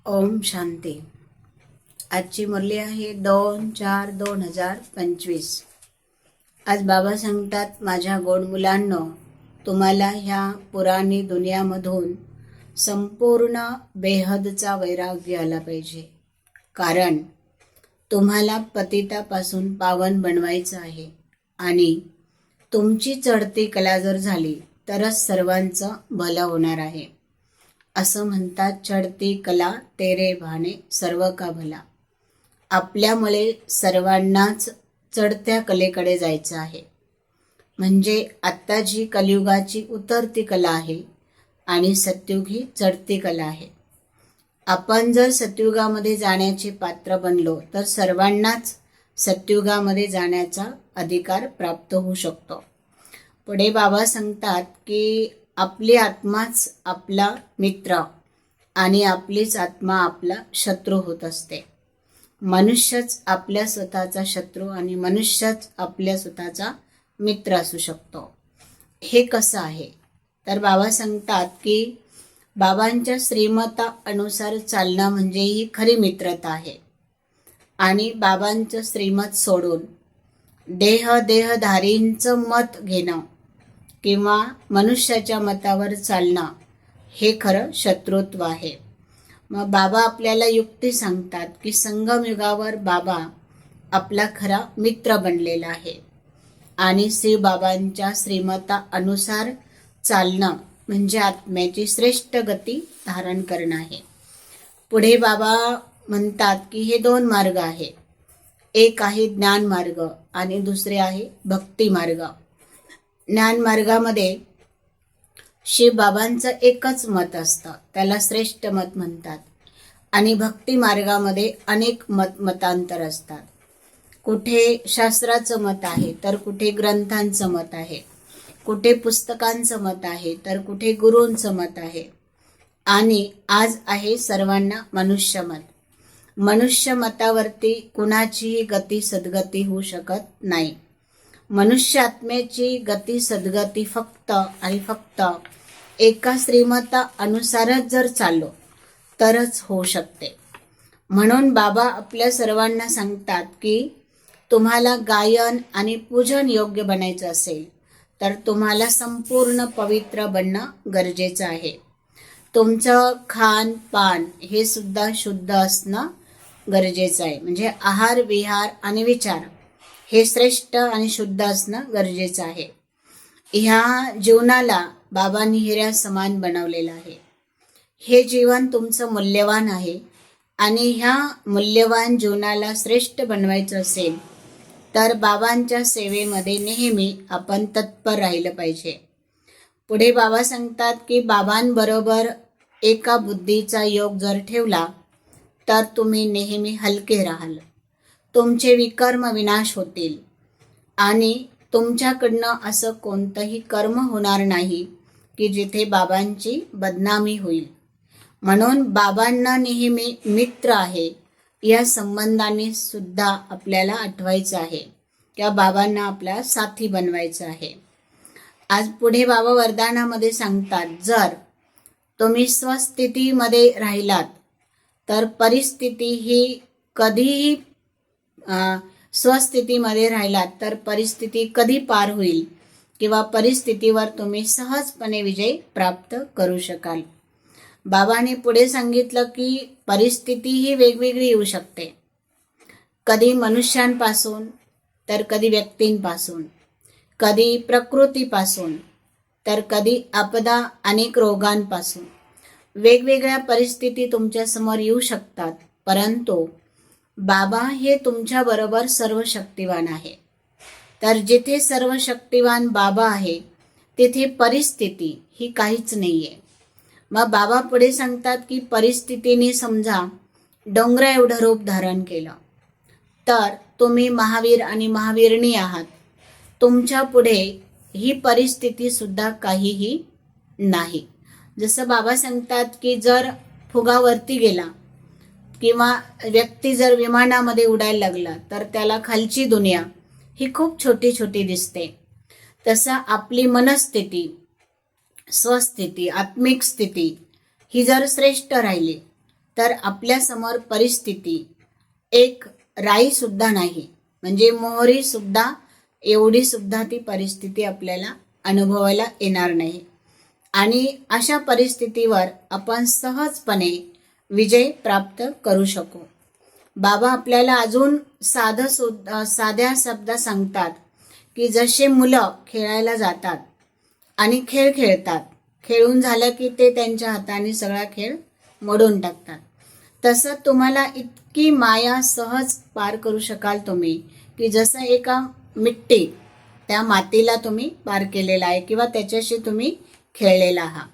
ओम शांती. आजची मुरली आहे 2/4/2025. आज बाबा सांगतात, माझ्या गोड मुलांनो, तुम्हाला ह्या पुराणी दुनियामधून संपूर्ण बेहदचा वैराग्य आला पाहिजे. कारण तुम्हाला पतितापासून पावन बनवायचं आहे आणि तुमची चढती कला जर झाली तरच सर्वांचं भलं होणार आहे. असं म्हणतात, चढती कला तेरे भाने सर्व का भला. आपल्यामुळे सर्वांनाच चढत्या कलेकडे जायचं आहे. म्हणजे आत्ता जी कलियुगाची उतरती कला आहे आणि सत्युग ही चढती कला आहे. आपण जर सत्युगामध्ये जाण्याचे पात्र बनलो तर सर्वांनाच सत्युगामध्ये जाण्याचा अधिकार प्राप्त होऊ शकतो. पुढे बाबा सांगतात की आपली आत्माच आपला मित्र आणि आपलीच आत्मा आपला शत्रू होत असते. मनुष्यच आपल्या स्वतःचा शत्रू आणि मनुष्यच आपल्या स्वतःचा मित्र असू शकतो. हे कसं आहे तर बाबा सांगतात की बाबांच्या श्रीमता अनुसार चालणं म्हणजे ही खरी मित्रता आहे. आणि बाबांचं श्रीमत सोडून देहधारींचं मत घेणं किंवा मनुष्याच्या मतावर चालणं हे खरं शत्रुत्व आहे. मग बाबा आपल्याला युक्ती सांगतात की संगमयुगावर बाबा आपला खरा मित्र बनलेला आहे आणि श्री बाबांच्या श्रीमता अनुसार चालणं म्हणजे आत्म्याची श्रेष्ठ गती धारण करणं आहे. पुढे बाबा म्हणतात की हे दोन मार्ग आहे. एक आहे ज्ञान मार्ग आणि दुसरे आहे भक्ती मार्ग. ज्ञान मार्गामध्ये शिव बाबांचं एकच मत असतं, त्याला श्रेष्ठ मत म्हणतात. आणि भक्ती मार्गामध्ये अनेक मतांतर असतात. कुठे शास्त्राचं मत आहे तर कुठे ग्रंथांचं मत आहे, कुठे पुस्तकांचं मत आहे तर कुठे गुरूंचं मत आहे. आणि आज आहे सर्वांना मनुष्य मत. मनुष्य मतावरती कुणाचीही गती सद्गती होऊ शकत नाही. मनुष्य आत्म्याची गती सद्गती फक्त आणि फक्त एका श्रीमता अनुसारच जर चाललो तरच होऊ शकते. म्हणून बाबा आपल्या सर्वांना सांगतात की तुम्हाला गायन आणि पूजन योग्य बनायचं असेल तर तुम्हाला संपूर्ण पवित्र बनणं गरजेचं आहे. तुमचं खान पान हे सुद्धा शुद्ध असणं गरजेचं आहे. म्हणजे आहार विहार आणि विचार हे श्रेष्ठ आणि शुद्ध असणं गरजेचं आहे. ह्या जीवनाला बाबांनी हिऱ्या समान बनवलेलं आहे. हे जीवन तुमचं मूल्यवान आहे आणि ह्या मूल्यवान जीवनाला श्रेष्ठ बनवायचं असेल तर बाबांच्या सेवेमध्ये नेहमी आपण तत्पर राहिलं पाहिजे. पुढे बाबा सांगतात की बाबांबरोबर एका बुद्धीचा योग जर ठेवला तर तुम्ही नेहमी हलके राहाल. तुमचे विकर्म विनाश होतील आणि तुमच्याकडनं असं कोणतंही कर्म होणार नाही की जिथे बाबांची बदनामी होईल. म्हणून बाबांना नेहमी मित्र आहे या संबंधाने सुद्धा आपल्याला आठवायचं आहे किंवा बाबांना आपला साथी बनवायचं आहे. आज पुढे बाबा वरदानामध्ये सांगतात, जर तुम्ही स्वस्थितीमध्ये राहिलात तर परिस्थिती ही कधीही स्वस्थितीमध्ये राहिलात तर परिस्थिती कधी पार होईल किंवा परिस्थितीवर तुम्ही सहजपणे विजय प्राप्त करू शकाल. बाबाने पुढे सांगितलं की परिस्थिती ही वेगवेगळी येऊ शकते. कधी मनुष्यांपासून तर कधी व्यक्तींपासून, कधी प्रकृतीपासून तर कधी आपदा अनेक रोगांपासून. वेगवेगळ्या परिस्थिती तुमच्यासमोर येऊ शकतात, परंतु बाबा हे तुमच्याबरोबर सर्व शक्तिवान आहे. तर जिथे सर्व शक्तिवान बाबा आहे तिथे परिस्थिती ही काहीच नाही आहे. मग बाबा पुढे सांगतात की परिस्थितीने समजा डोंगरा एवढं रूप धारण केलं तर तुम्ही महावीर आणि महावीरणी आहात. तुमच्या पुढे ही परिस्थिती सुद्धा काहीही नाही. जसं बाबा सांगतात की जर फुगावरती गेला किंवा व्यक्ती जर विमानामध्ये उडायला लागला तर त्याला खालची दुनिया ही खूप छोटी छोटी दिसते. तसं आपली मनस्थिती, स्वस्थिती, आत्मिक स्थिती ही जर श्रेष्ठ राहिली तर आपल्यासमोर परिस्थिती एक राई सुद्धा नाही, म्हणजे मोहरी सुद्धा एवढी सुद्धा ती परिस्थिती आपल्याला अनुभवायला येणार नाही. आणि अशा परिस्थितीवर आपण सहजपणे विजय प्राप्त करू शकू. बाबा आपल्याला अजून साध्या शब्दात सांगतात की जसे मुलं खेळायला जातात आणि खेळ खेळतात, खेळून झालं की ते त्यांच्या हाताने सगळा खेळ मोडून टाकतात, तसं तुम्हाला इतकी माया सहज पार करू शकाल तुम्ही की जसं एका मिट्टी त्या मातीला तुम्ही पार केलेला आहे किंवा त्याच्याशी तुम्ही खेळलेला आहात.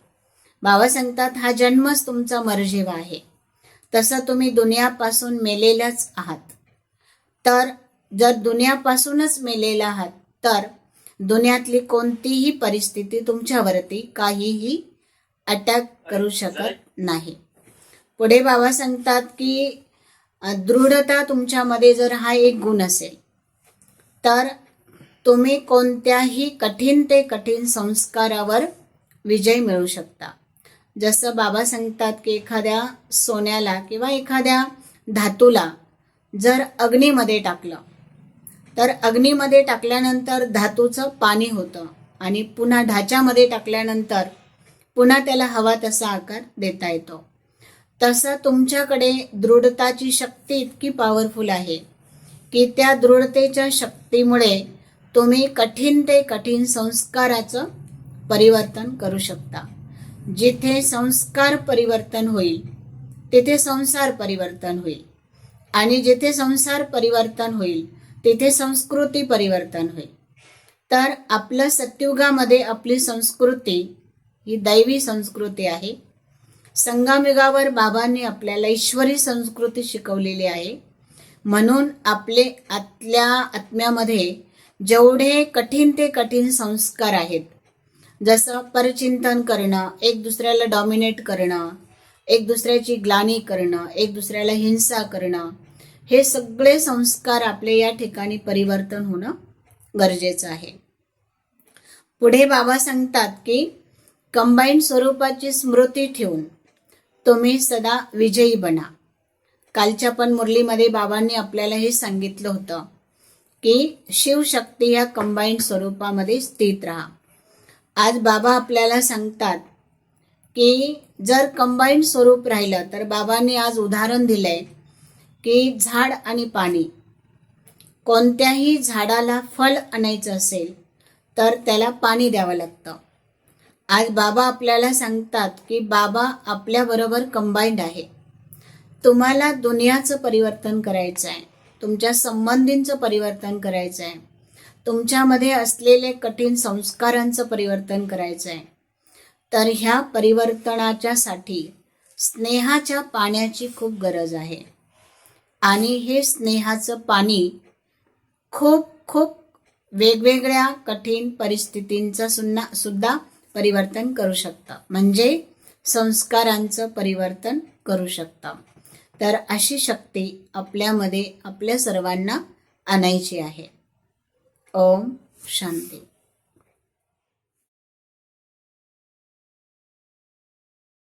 बाबा सांगतात हा जन्मच तुमचा मरजीवा आहे, तसं तुम्ही दुनियापासून मेलेलाच आहात. तर जर दुनियापासूनच मेलेला आहात तर दुनियातली कोणतीही परिस्थिती तुमच्यावरती काहीही अटॅक करू शकत नाही. पुढे बाबा सांगतात की दृढता तुमच्यामध्ये जर हा एक गुण असेल तर तुम्ही कोणत्याही कठीण ते कठीण संस्कारावर विजय मिळू शकता. जसं बाबा सांगतात की एखाद्या सोन्याला किंवा एखाद्या धातूला जर अग्नीमध्ये टाकलं तर अग्नीमध्ये टाकल्यानंतर धातूचं पाणी होतं आणि पुन्हा ढाच्यामध्ये टाकल्यानंतर पुन्हा त्याला हवा तसा आकार देता येतो. तसं तुमच्याकडे दृढताची शक्ती इतकी पॉवरफुल आहे की त्या दृढतेच्या शक्तीमुळे तुम्ही कठीण ते कठीण संस्काराचं परिवर्तन करू शकता. जिथे संस्कार परिवर्तन होईल तिथे संसार परिवर्तन होईल, आणि जिथे संसार परिवर्तन होईल तिथे संस्कृती परिवर्तन होईल. तर आपलं सत्युगामध्ये आपली संस्कृती ही दैवी संस्कृती आहे. संगमयुगावर बाबांनी आपल्याला ईश्वरी संस्कृती शिकवलेली आहे. म्हणून आतल्या आत्म्यामध्ये जेवढे कठीण ते कठीण संस्कार आहेत, जसं परचिंतन करणं, एक दुसऱ्याला डॉमिनेट करणं, एक दुसऱ्याची ग्लानी करणं, एक दुसऱ्याला हिंसा करणं, हे सगळे संस्कार आपले या ठिकाणी परिवर्तन होणं गरजेचं आहे. पुढे बाबा सांगतात की कंबाईंड स्वरूपाची स्मृती ठेवून तुम्ही सदा विजयी बना. कालच्या पण मुरलीमध्ये बाबांनी आपल्याला हे सांगितलं होतं की शिवशक्ती या कंबाईंड स्वरूपामध्ये स्थित राहा. आज बाबा आपल्याला सांगतात की जर कंबाईंड स्वरूप राहिलं तर बाबांनी आज उदाहरण दिलंय की झाड आणि पाणी. कोणत्याही झाडाला फळ आणायचं असेल तर त्याला पाणी द्यावं लागतं. आज बाबा आपल्याला सांगतात की बाबा आपल्याबरोबर कंबाईंड आहे. तुम्हाला दुनियाचं परिवर्तन करायचं आहे, तुमच्या संबंधींचं परिवर्तन करायचं आहे, तुमच्यामध्ये असलेले कठीण संस्कारांचं परिवर्तन करायचं आहे. तर ह्या परिवर्तनाच्यासाठी स्नेहाच्या पाण्याची खूप गरज आहे. आणि हे स्नेहाचं पाणी खूप खूप वेगवेगळ्या कठीण परिस्थितींचं सुद्धा परिवर्तन करू शकतं, म्हणजे संस्कारांचं परिवर्तन करू शकतं. तर अशी शक्ती आपल्यामध्ये आपल्या सर्वांना आणायची आहे. ओम शांती.